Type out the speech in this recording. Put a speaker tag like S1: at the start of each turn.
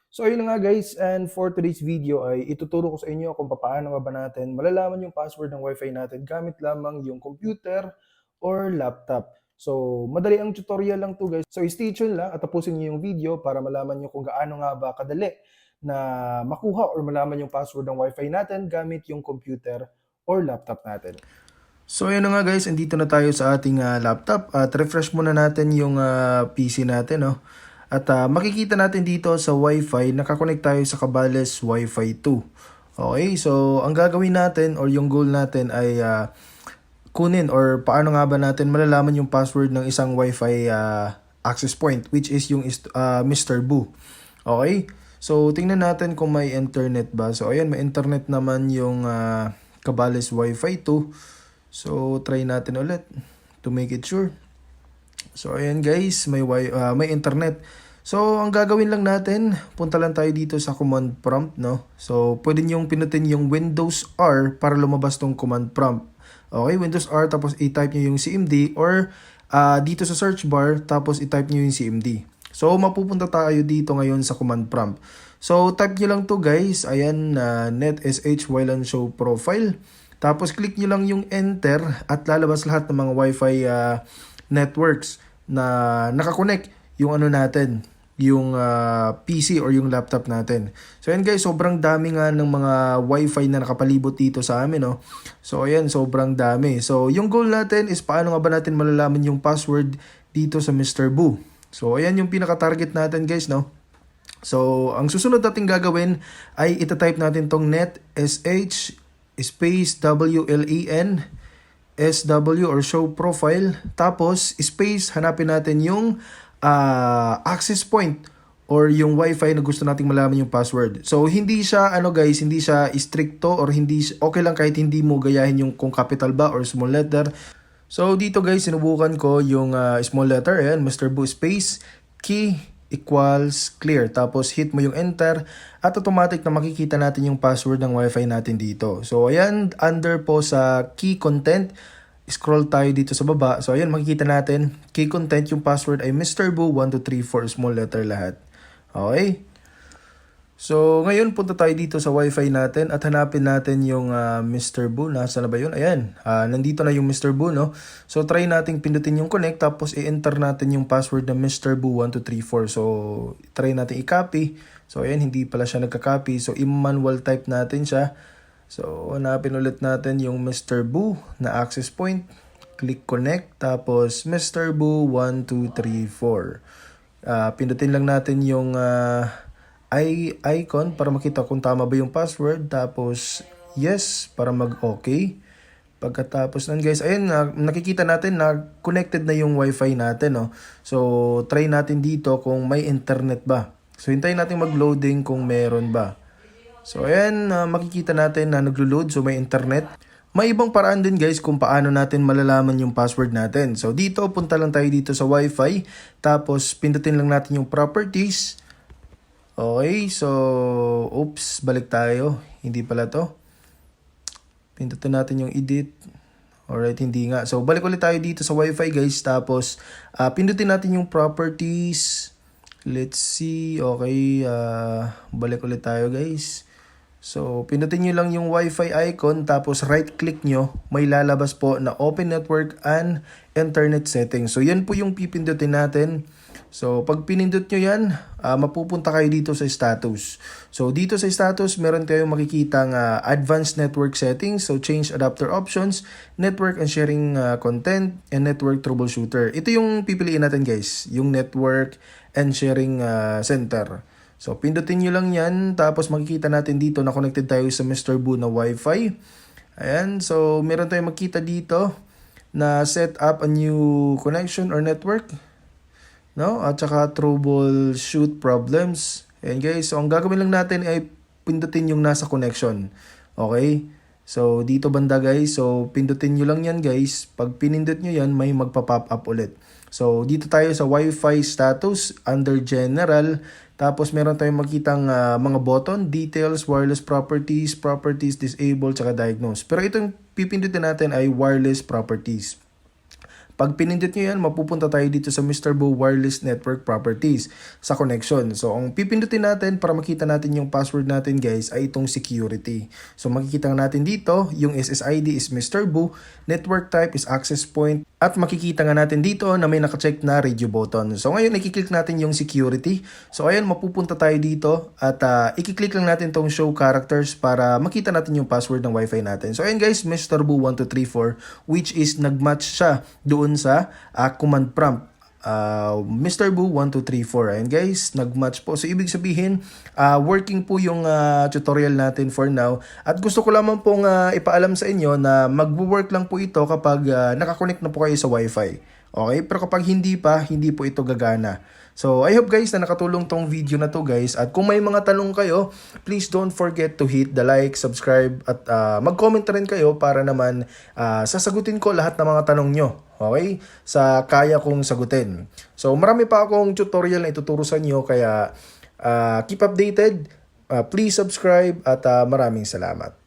S1: So ayun na nga guys, and for today's video ay ituturo ko sa inyo kung paano nga ba natin malalaman yung password ng Wi-Fi natin gamit lamang yung computer or laptop. So madali ang tutorial lang to guys. So stay tuned lang at tapusin niyo yung video para malaman niyo kung gaano nga ba kadali na makuha or malaman yung password ng Wi-Fi natin gamit yung computer or laptop natin. So ayun na nga guys, andito na tayo sa ating laptop at refresh muna natin yung PC natin, no? At makikita natin dito sa Wi-Fi, nakakonect tayo sa Cabales Wi-Fi 2. Okay, so ang gagawin natin or yung goal natin ay kunin or paano nga ba natin malalaman yung password ng isang Wi-Fi access point, which is yung Mr. Boo. Okay, so tingnan natin kung may internet ba. So ayan, may internet naman yung Cabales Wi-Fi 2. So try natin ulit to make it sure. So ayan guys, may internet. So ang gagawin lang natin, punta lang tayo dito sa command prompt, no? So pwede niyong pinutin yung Windows R para lumabas tong command prompt. Okay, Windows R tapos i-type niyo yung CMD or dito sa search bar tapos i-type niyo yung CMD. So mapupunta tayo dito ngayon sa command prompt. So type niyo lang to guys, ayan, netsh while show profile. Tapos click niyo lang yung enter at lalabas lahat ng mga Wi-Fi networks na nakakonect yung ano natin, yung PC or yung laptop natin. So ayan guys, sobrang dami nga ng mga Wi-Fi na nakapalibot dito sa amin, no? So ayan, sobrang dami. So yung goal natin is paano nga ba natin malalaman yung password dito sa Mr. Boo. So ayan yung pinaka-target natin guys, no? So ang susunod natin gagawin ay itatype natin tong netsh space WLEN SW or show profile, tapos space, hanapin natin yung access point or yung Wi-Fi na gusto nating malaman yung password. So hindi siya guys, hindi siya stricto or hindi okay lang kahit hindi mo gayahin yung kung capital ba or small letter. So dito guys, sinubukan ko yung small letter, ayan, Mr. Boo space key equals clear. Tapos hit mo yung enter at automatic na makikita natin yung password ng Wi-Fi natin dito. So ayan, under po sa key content, scroll tayo dito sa baba. So ayan, makikita natin, key content, yung password ay Mr. Boo 1234, small letter lahat. Okay? So ngayon punta tayo dito sa Wi-Fi natin at hanapin natin yung Mr. Boo. Nasaan na ba yun? Ayan, nandito na yung Mr. Boo, no? So try nating pindutin yung connect tapos i-enter natin yung password ng Mr. Boo 1234. So try natin i-copy. So ayan, hindi pala siya nagka-copy. So i-manual type natin siya. So hanapin ulit natin yung Mr. Boo na access point. Click connect tapos Mr. Boo 1234. Pindutin lang natin yung icon para makita kung tama ba yung password, tapos yes para mag-okay. Pagkatapos nun guys, ayun, nakikita natin na connected na yung Wi-Fi natin, no? So try natin dito kung may internet ba. So hintayin natin mag-loading kung meron ba. So ayan, makikita natin na naglo-load, so may internet. May ibang paraan din guys kung paano natin malalaman yung password natin. So dito, punta lang tayo dito sa Wi-Fi, tapos pindutin lang natin yung properties. Okay, so, oops, balik tayo. Hindi pala to. Pindutin natin yung edit. Alright, hindi nga. So, balik ulit tayo dito sa Wi-Fi guys. Tapos, pindutin natin yung properties. Let's see. Okay, balik ulit tayo guys. So, pindutin nyo lang yung Wi-Fi icon. Tapos, right-click nyo. May lalabas po na Open Network and Internet Settings. So, yan po yung pipindutin natin. So, pag pinindot nyo yan, mapupunta kayo dito sa status. So, dito sa status, meron kayong makikitang advanced network settings. So, change adapter options, network and sharing content, and network troubleshooter. Ito yung pipiliin natin guys, yung network and sharing center. So, pindutin nyo lang yan. Tapos, makikita natin dito na connected tayo sa Mr. Boo na Wi-Fi. Ayan, so meron tayong makita dito na set up a new connection or network, no? At saka troubleshoot problems. Ayan guys, so ang gagawin lang natin ay pindutin yung nasa connection. Okay? So dito banda guys, so pindutin nyo lang yan guys. Pag pinindot nyo yan, may magpa-pop up ulit. So dito tayo sa Wi-Fi status under general. Tapos meron tayong makitang mga button, details, wireless properties, properties, disable, tsaka diagnose. Pero itong pipindutin natin ay wireless properties. Pag pinindot nyo yan, mapupunta tayo dito sa Mr. Boo Wireless Network Properties sa connection. So, ang pipindutin natin para makita natin yung password natin guys ay itong security. So, makikita natin dito, yung SSID is Mr. Boo, network type is access point, at makikita nga natin dito na may nakacheck na radio button. So, ngayon, ikiklik natin yung security. So, ayan, mapupunta tayo dito at ikiklik lang natin tong show characters para makita natin yung password ng Wi-Fi natin. So, ayan guys, Mr. Boo 1234, which is nagmatch siya doon sa command prompt. Mr. Boo 1234. Ayan guys, nagmatch po. So ibig sabihin, working po yung tutorial natin for now. At gusto ko lamang pong ipaalam sa inyo na magwo-work lang po ito kapag nakakonect na po kayo sa Wi-Fi. Okay? Pero kapag hindi pa, hindi po ito gagana. So I hope guys na nakatulong tong video na to guys. At kung may mga tanong kayo, please don't forget to hit the like, subscribe at mag-comment rin kayo para naman sasagutin ko lahat ng mga tanong nyo. Okay? Sa kaya kong sagutin. So, marami pa akong tutorial na ituturo sa inyo. Kaya, keep updated. Please subscribe at maraming salamat.